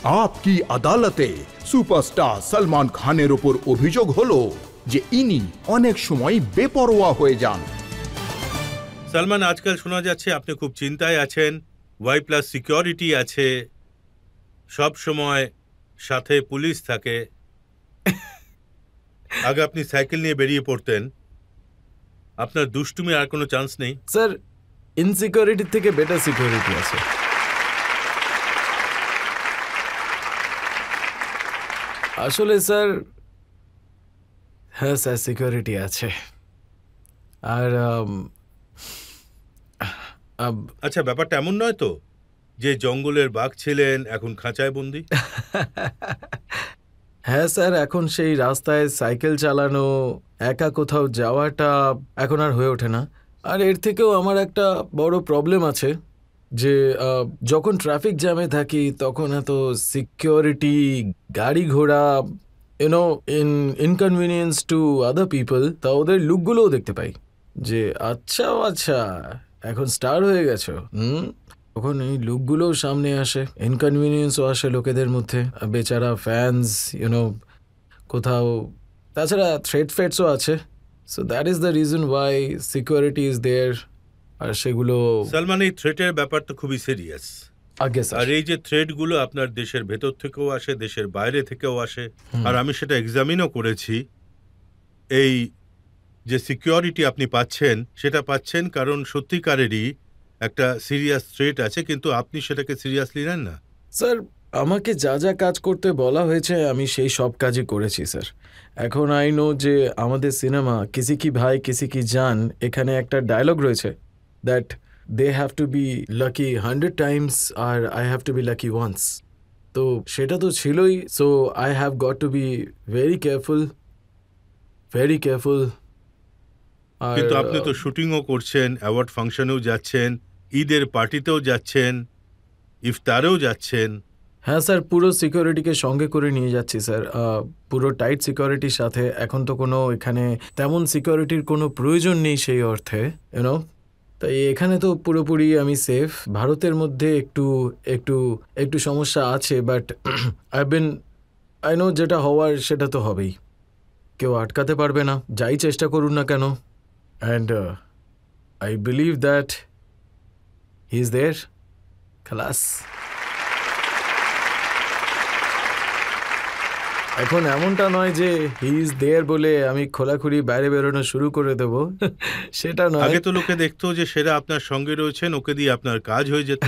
আপকি আদালতে সুপারস্টার সলমান খানের ওপর অভিযোগ হলো যে ইনি অনেক সময় বেপরোয়া হয়ে যান। সলমান, আজকাল শোনা যাচ্ছে আপনি খুব চিন্তায় আছেন, Y+ সিকিউরিটি আছে, সব সময় সাথে পুলিশ থাকে। আগে আপনি সাইকেল নিয়ে বেরিয়ে পড়তেন, আপনার দুষ্টুমি আর কোনো চান্স নেই। স্যার, ইনসিকিউরিটি থেকে বেটার সিকিউরিটি আছে। আসলে স্যার, হ্যাঁ স্যার, সিকিউরিটি আছে। আর আচ্ছা, ব্যাপারটা এমন নয় তো যে জঙ্গলের বাঘ ছিলেন এখন খাঁচায় বন্দি? হ্যাঁ স্যার, এখন সেই রাস্তায় সাইকেল চালানো, একা কোথাও যাওয়াটা এখন আর হয়ে ওঠে না। আর এর থেকেও আমার একটা বড় প্রবলেম আছে যে যখন ট্রাফিক জ্যামে থাকি তখন এত সিকিউরিটি, গাড়ি ঘোড়া, you know inconvenience to other people, তা ওদের লুকগুলোও দেখতে পাই যে আচ্ছা আচ্ছা এখন স্টার হয়ে গেছো। তখন এই লুকগুলোও সামনে আসে, ইনকনভিনিয়েন্সও আসে লোকেদের মধ্যে, বেচারা ফ্যান্স, কোথাও। তাছাড়া থ্রেট ফেটসও আছে। So that is the reason why security is there. আর সেগুলো সলমান, এই থ্রেটের ব্যাপার তো খুবই সিরিয়াস। আগে স্যার, আর এই যে থ্রেটগুলো আপনার দেশের ভেতর থেকেও আসে, দেশের বাইরে থেকেও আসে, আর আমি সেটা এক্সামিনও করেছি। এই যে সিকিউরিটি আপনি পাচ্ছেন, সেটা পাচ্ছেন কারণ সত্যিকারেরই একটা সিরিয়াস থ্রেট আছে, কিন্তু আপনি সেটাকে সিরিয়াসলি নেন না। স্যার আমাকে যা যা কাজ করতে বলা হয়েছে আমি সেই সব কাজই করেছি স্যার। এখন আই নো যে আমাদের সিনেমা কিসি কি ভাই কিসি কি জান, এখানে একটা ডায়লগ রয়েছে that they have to be lucky 100 times আর I have to be lucky once. তো সেটা তো ছিলই। So I have got to be very careful, very careful. কিন্তু আপনি তো শুটিংও করছেন, অ্যাওয়ার্ড ফাংশনেও যাচ্ছেন, ঈদের পার্টিতেও যাচ্ছেন, ইফতারেও যাচ্ছেন। হ্যাঁ স্যার, পুরো সিকিউরিটিকে সঙ্গে করে নিয়ে যাচ্ছি স্যার, পুরো টাইট সিকিউরিটির সাথে। এখন তো কোনো এখানে তেমন সিকিউরিটির কোনো প্রয়োজন নেই সেই অর্থে, ইউনো। তাই এখানে তো পুরোপুরি আমি সেফ। ভারতের মধ্যে একটু একটু একটু সমস্যা আছে, বাট আই নো যেটা হওয়ার সেটা তো হবেই, কেউ আটকাতে পারবে না যাই চেষ্টা করুন না কেন। And I believe that he is there. খালাস। এখন এমনটা নয় যে হি ইজ দেয়ার বলে আমি খোলাখুলি বাইরে বেরোনো শুরু করে দেব, সেটা নয়। আগে তো লোকে দেখতো যে সেরা আপনার সঙ্গে রয়েছেন, ওকে দিয়ে আপনার কাজ হয়ে যেত।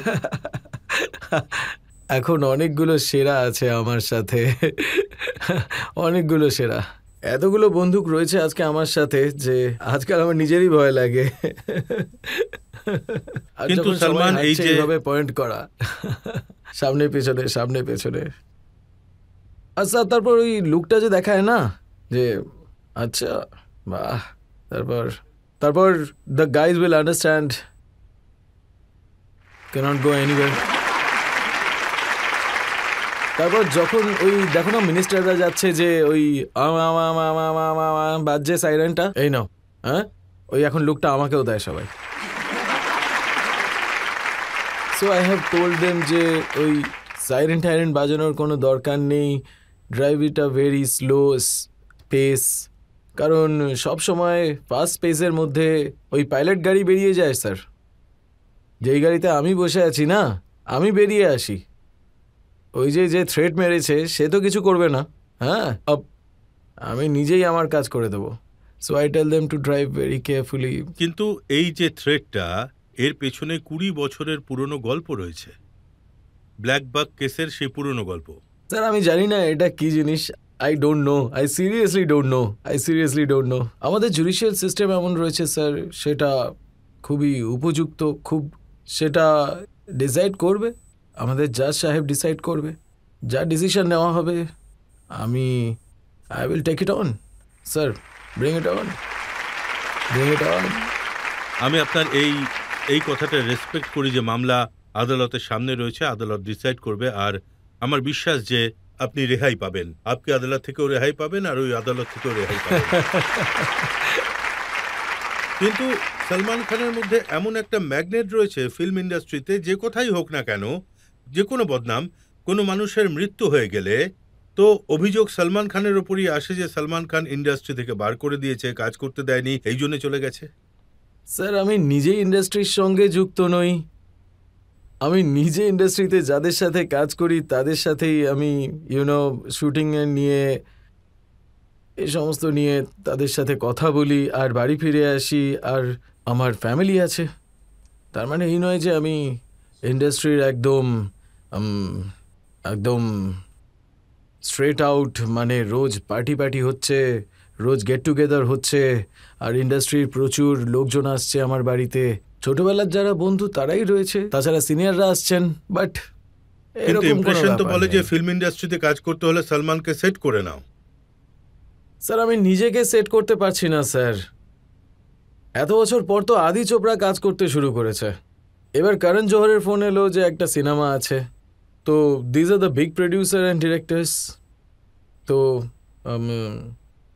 এখন অনেকগুলো সেরা আছে আমার সাথে, অনেকগুলো সেরা। এতগুলো বন্দুক রয়েছে আজকে আমার সাথে যে আজকাল আমার নিজেরই ভয় লাগে। কিন্তু সলমান, এই যে এইভাবে পয়েন্ট করা, সামনে পেছনে সামনে পেছনে। আচ্ছা, তারপর ওই লুকটা যে দেখায় না যে আচ্ছা বাহ, তারপর তারপর the guys will understand, can't go anywhere. তারপর যখন ওই দেখো না মিনিস্টাররা যাচ্ছে যে ওই বাজছে সাইরেনটা, এই নাও, হ্যাঁ ওই এখন লুকটা আমাকেও দেয় সবাই। So I have told them যে ওই সাইরেন টাইরেন বাজানোর কোনো দরকার নেই, drive it a very slow pace. কারণ সব সময় ফাস্ট পেসের মধ্যে ওই পাইলট গাড়ি বেরিয়ে যায় স্যার। যেই গাড়িতে আমি বসে আছি না, আমি বেরিয়ে আসি। ওই যে থ্রেট মেরেছে সে তো কিছু করবে না, হ্যাঁ আমি নিজেই আমার কাজ করে দেবো। So I tell them to drive very carefully. কিন্তু এই যে থ্রেটটা, এর পেছনে 20 বছরের পুরনো গল্প রয়েছে, ব্ল্যাক বাক কেসের সেই পুরনো গল্প। স্যার আমি জানি না এটা কি জিনিস, I don't know, I seriously don't know. আমাদের জুডিশিয়াল সিস্টেম এমন রয়েছে স্যার, সেটা খুবই উপযুক্ত, খুব সেটা ডিসাইড করবে আমাদের জাজ সাহেব, ডিসাইড করবে যা ডিসিশন নেওয়া হবে। I will take it on sir, bring it on. আমি আপনার এই কথাটা রেসপেক্ট করি যে মামলা আদালতের সামনে রয়েছে, আদালত ডিসাইড করবে, আর আমার বিশ্বাস যে আপনি রেহাই পাবেন। আপনি আদালত থেকেও রেহাই পাবেন আর ওই আদালত থেকেও রেহাই পাবেন। কিন্তু সলমান খানের মধ্যে এমন একটা ম্যাগনেট রয়েছে ফিল্ম ইন্ডাস্ট্রিতে, যে কোথায় হোক না কেন, যে কোনো বদনাম কোনো মানুষের মৃত্যু হয়ে গেলে তো অভিযোগ সলমান খানের ওপরই আসে যে সলমান খান ইন্ডাস্ট্রি থেকে বার করে দিয়েছে, কাজ করতে দেয়নি, এই জন্য চলে গেছে। স্যার আমি নিজেই ইন্ডাস্ট্রির সঙ্গে যুক্ত নই, আমি নিজে ইন্ডাস্ট্রিতে যাদের সাথে কাজ করি তাদের সাথেই আমি শুটিংয়ে নিয়ে এই সমস্ত নিয়ে তাদের সাথে কথা বলি আর বাড়ি ফিরে আসি, আর আমার ফ্যামিলি আছে। তার মানে এই নয় যে আমি ইন্ডাস্ট্রির একদম একদম স্ট্রেট আউট, মানে রোজ পার্টি হচ্ছে, রোজ গেট টুগেদার হচ্ছে, আর ইন্ডাস্ট্রির প্রচুর লোকজন আসছে আমার বাড়িতে। ছোটবেলার যারা বন্ধু তারাই রয়েছে, তাছাড়া সিনিয়ররা আসছেন, বাট কিন্তু ইমপ্রেশন তো বলে যে ফিল্ম ইন্ডাস্ট্রিতে কাজ করতে হলে সলমানকে সেট করে নাও। স্যার আমি নিজেকে সেট করতে পারছি না স্যার। এত বছর পর তো আদি চোপড়া কাজ করতে শুরু করেছে, এবার করণ জোহরের ফোন এলো যে একটা সিনেমা আছে, তো these are the big producer and directors, তো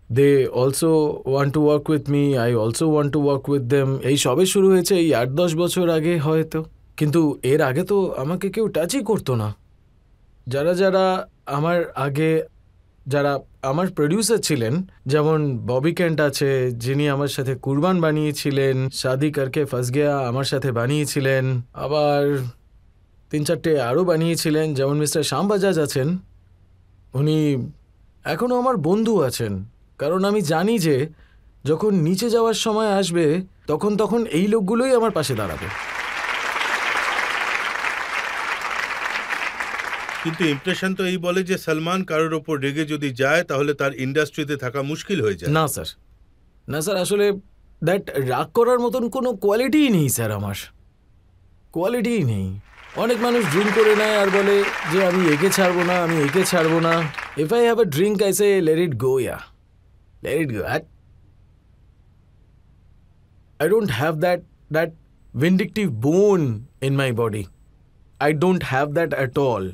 they also want to work with me, I also want to work with them. এই সবে শুরু হয়েছে, এই 8-10 বছর আগে হয়তো, কিন্তু এর আগে তো আমাকে কেউ টাচই করতো না। যারা যারা আমার আগে, যারা আমার প্রডিউসার ছিলেন, যেমন ববি কেন্ট আছে যিনি আমার সাথে কুরবান বানিয়েছিলেন, শাদি করকে ফাঁস গয়া আমার সাথে বানিয়েছিলেন, আবার 3-4টে আরও বানিয়েছিলেন, যেমন মিস্টার শ্যাম বাজাজ আছেন, উনি এখনও আমার বন্ধু আছেন, কারণ আমি জানি যে যখন নিচে যাওয়ার সময় আসবে তখন এই লোকগুলোই আমার পাশে দাঁড়াবে। কিন্তু ইমপ্রেশন তো এই বলে যে সলমান কারোর ওপর রেগে যদি যায় তাহলে তার ইন্ডাস্ট্রিতে থাকা মুশকিল হয়ে যায়। না স্যার, আসলে দ্যাট রাগ করার মতন কোনো কোয়ালিটিই নেই স্যার, আমার কোয়ালিটিই নেই। অনেক মানুষ ড্রিঙ্ক করে নেয় আর বলে যে আমি একে ছাড়বো না, আমি একে ছাড়বো না। If I have a drink I say let it go, let it go. I don't have that vindictive bone in my body. I don't have that at all.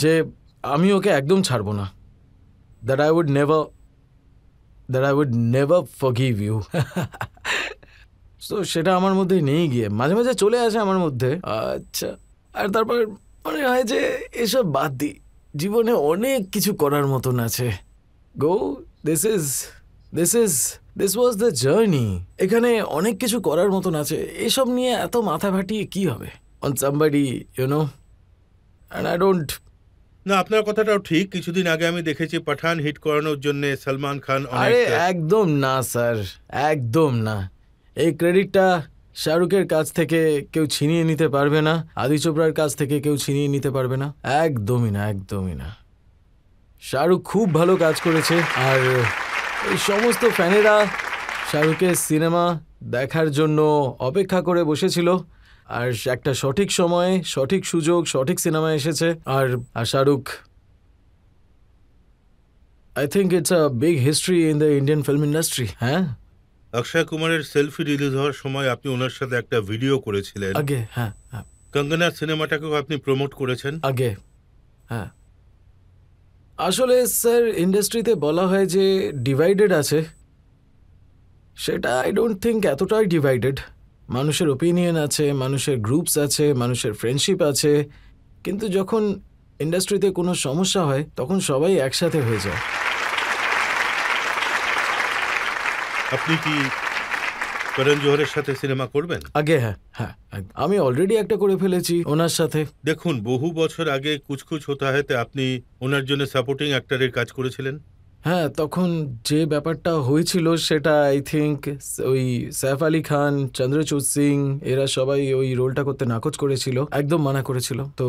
যে আমি ওকে একদম ছাড়বো না। That I would never forgive you. So সেটা আমার মধ্যে নেই, গিয়ে মাঝে মাঝে চলে আসে আমার মধ্যে। আচ্ছা, আর তারপর মনে হয় যে এসব বাদ দিই, জীবনে অনেক কিছু করার মতন আছে। Go, This was the journey. এখানে অনেক কিছু করার মতন আছে, এসব নিয়ে এত মাথা ফাটিয়ে কি হবে on somebody, and I don't. না, আপনার কথাটাও ঠিক। কিছুদিন আগে আমি দেখেছি পাঠান হিট করানোর জন্য সলমান খান আরে একদম না স্যার, একদম না। এই ক্রেডিটটা শাহরুখের কাছ থেকে কেউ ছিনিয়ে নিতে পারবে না, আদি চোপড়ার কাছ থেকে কেউ ছিনিয়ে নিতে পারবে না, একদমই না। শাহরুখ খুব ভালো কাজ করেছে, আর এই সমস্ত ফ্যানেরা শাহরুখের সিনেমা দেখার জন্য অপেক্ষা করে বসেছিল, আর একটা সঠিক সময়ে সঠিক সুযোগ সঠিক সিনেমা এসেছে। আর Shahrukh, I think it's a big history in the Indian film industry. হ্যাঁ, অক্ষয় কুমারের সেলফি রিলিজ হওয়ার সময় আপনি ওনার সাথে একটা ভিডিও করেছিলেন আগে। হ্যাঁ, কঙ্গনার সিনেমাটাকেও আপনি প্রমোট করেছেন আগে। হ্যাঁ, আসলে স্যার ইন্ডাস্ট্রিতে বলা হয় যে ডিভাইডেড আছে, সেটা আই ডোন্ট থিঙ্ক এতটাই ডিভাইডেড। মানুষের ওপিনিয়ন আছে, মানুষের গ্রুপস আছে, মানুষের ফ্রেন্ডশিপ আছে, কিন্তু যখন ইন্ডাস্ট্রিতে কোনো সমস্যা হয় তখন সবাই একসাথে হয়ে যায়। আপনি কি করণ জোহরের সাথে সিনেমা করবেন? আগে হ্যাঁ, আমি অলরেডি একটা করে ফেলেছি ওনার সাথে। দেখুন, বহু বছর আগে কুছ হোতা হ্যায়তে আপনি ওনার জন্য সাপোর্টিং অ্যাক্টরের কাজ করেছিলেন। হ্যাঁ, তখন যে ব্যাপারটা হয়েছিল সেটা আই থিঙ্ক ওই সৈফ আলী খান, চন্দ্রচূড় সিং এরা সবাই ওই রোলটা করতে নাকচ করেছিল, একদম মানা করেছিল। তো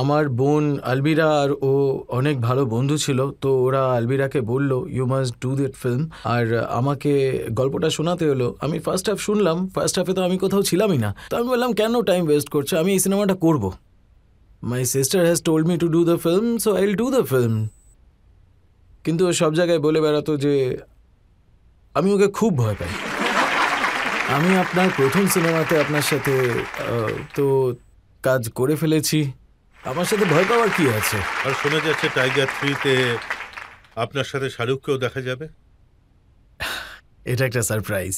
আমার বোন আলবিরা আর ও অনেক ভালো বন্ধু ছিল, তো ওরা আলবিরাকে বলল you must do that film, আর আমাকে গল্পটা শোনাতে হলো। আমি ফার্স্ট হাফ শুনলাম, ফার্স্ট হাফে তো আমি কোথাও ছিলামই না, তো আমি বললাম কেন টাইম ওয়েস্ট করছো, আমি এই সিনেমাটা করবো। My sister has told me to do the film, so I will do the film. কিন্তু ও সব জায়গায় বলে বেড়াতো যে আমি ওকে খুব ভয় পাই। আমি আপনার প্রথম সিনেমাতে আপনার সাথে তো কাজ করে ফেলেছি, আমার সাথে ভয় পাওয়ার কি আছে? আর শোনা যাচ্ছে টাইগার 3-তে আপনার সাথে শাহরুখকেও দেখা যাবে। এটা একটা সারপ্রাইজ।